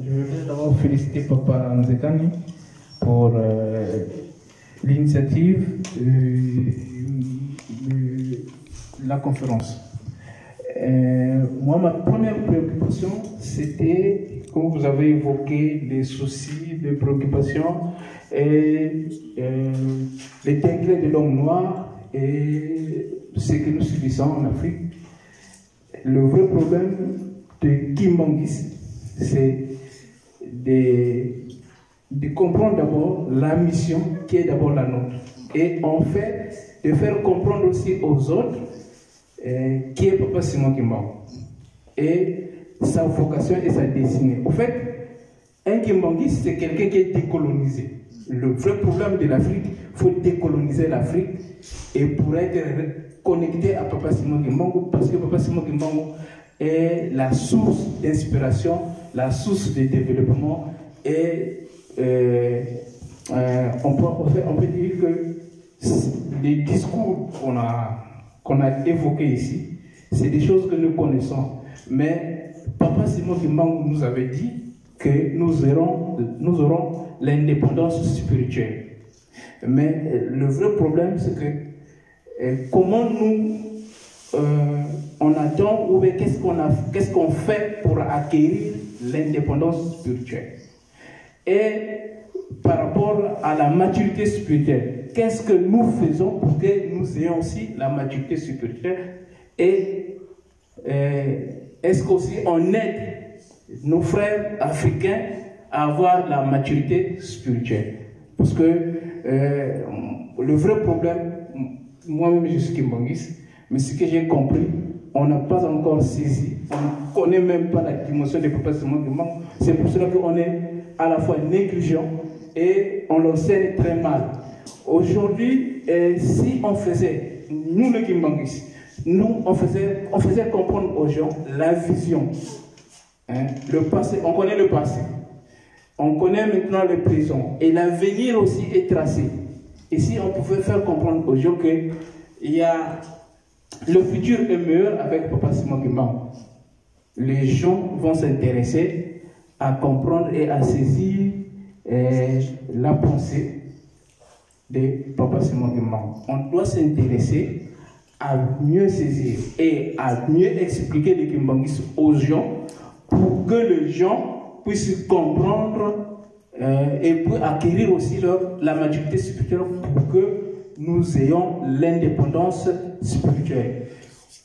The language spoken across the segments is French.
Je voudrais d'abord féliciter Papa Nzekani pour l'initiative de la conférence. Moi, ma première préoccupation, c'était, comme vous avez évoqué, les soucis, les préoccupations et les degrés de l'homme noir et ce que nous subissons en Afrique. Le vrai problème de Kimbangis, c'est de comprendre d'abord la mission qui est d'abord la nôtre. Et en fait, de faire comprendre aussi aux autres qui est Papa Simon Kimbangu et sa vocation et sa destinée. En fait, un Kimbangis, c'est quelqu'un qui est décolonisé. Le vrai problème de l'Afrique, il faut décoloniser l'Afrique et pour être connecté à Papa Simon Kimbangu, parce que Papa Simon Kimbangu est la source d'inspiration, la source de développement et on peut dire que les discours qu'on a évoqués ici, c'est des choses que nous connaissons. Mais Papa Simon Kimbangu nous avait dit que nous aurons l'indépendance spirituelle. Mais le vrai problème, c'est que comment nous on attend ou qu'est-ce qu'on fait pour acquérir l'indépendance spirituelle. Et par rapport à la maturité spirituelle, qu'est-ce que nous faisons pour que nous ayons aussi la maturité spirituelle et est-ce qu'aussi on aide nos frères africains à avoir la maturité spirituelle? Parce que le vrai problème, moi-même je suis Kimbangis, mais ce que j'ai compris, on n'a pas encore saisi, on ne connaît même pas la dimension des Papa Simon Kimbangu. C'est pour cela qu'on est à la fois négligent et on l'enseigne très mal. Aujourd'hui, si on faisait, nous les Kimbangis, on faisait comprendre aux gens la vision, le passé, on connaît le passé, on connaît maintenant le présent et l'avenir aussi est tracé. Et si on pouvait faire comprendre aux gens que le futur est meilleur avec Papa Simon Kimbangu, les gens vont s'intéresser à comprendre et à saisir la pensée de Papa Simon Kimbangu. On doit s'intéresser à mieux saisir et à mieux expliquer les Kimbangis aux gens pour que les gens puissent comprendre et pour acquérir aussi la maturité spirituelle pour que nous ayons l'indépendance spirituelle.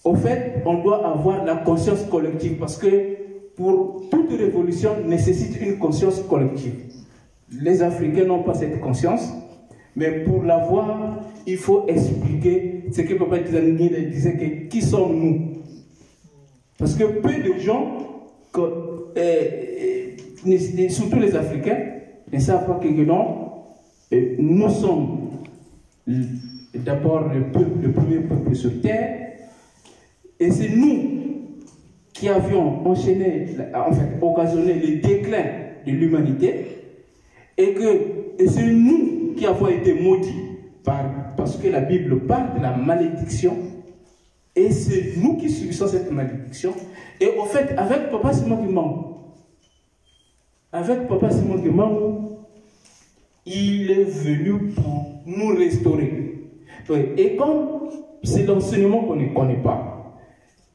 Au fait, on doit avoir la conscience collective parce que pour toute révolution nécessite une conscience collective. Les Africains n'ont pas cette conscience, mais pour l'avoir, il faut expliquer ce que Papa disait, que qui sommes-nous? Parce que peu de gens, surtout les Africains, ne savent pas que non, nous sommes d'abord le premier peuple sur terre, et c'est nous qui avions occasionné le déclin de l'humanité, et c'est nous qui avons été maudits parce que la Bible parle de la malédiction, et c'est nous qui subissons cette malédiction. Et au fait, avec Papa Simon Kimbangu, il est venu pour nous restaurer. Et comme c'est l'enseignement qu'on ne connaît pas,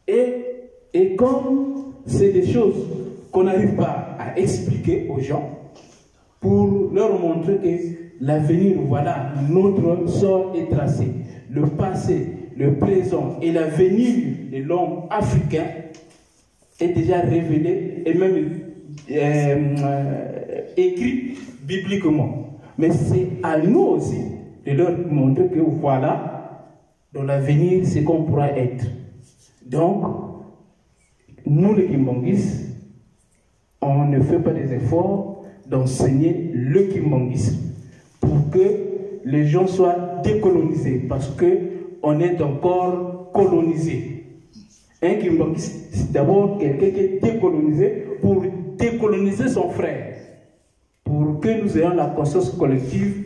et comme c'est des choses qu'on n'arrive pas à expliquer aux gens, pour leur montrer que l'avenir, voilà, notre sort est tracé. Le passé, le présent et l'avenir de l'homme africain est déjà révélé et même écrit bibliquement. Mais c'est à nous aussi de leur montrer que voilà, dans l'avenir, c'est qu'on pourra être. Donc, nous les Kimbangis, on ne fait pas des efforts d'enseigner le kimbanguisme pour que les gens soient décolonisés, parce qu'on est encore colonisé. Un kimbanguiste, c'est d'abord quelqu'un qui est décolonisé pour décoloniser son frère, pour que nous ayons la conscience collective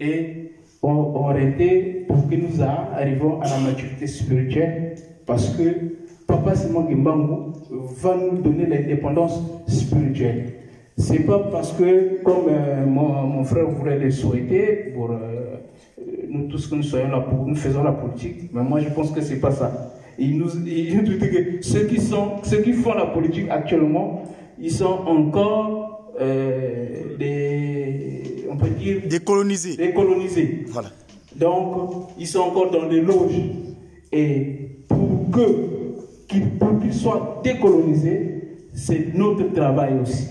et arrêter pour que nous arrivions à la maturité spirituelle, parce que Papa Simon Kimbangu va nous donner l'indépendance spirituelle. C'est pas parce que, comme mon frère voulait le souhaiter, pour nous tous que nous soyons là, nous faisons la politique, mais moi je pense que c'est pas ça. Il nous dit que ceux qui font la politique actuellement, ils sont encore on peut dire décolonisés. Voilà. Donc, ils sont encore dans les loges. Et pour qu'ils soient décolonisés, c'est notre travail aussi.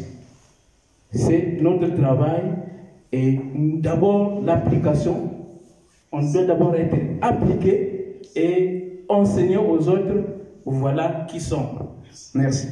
C'est notre travail. Et d'abord, l'application. On doit d'abord être appliqué et enseigner aux autres, voilà qui sont. Merci.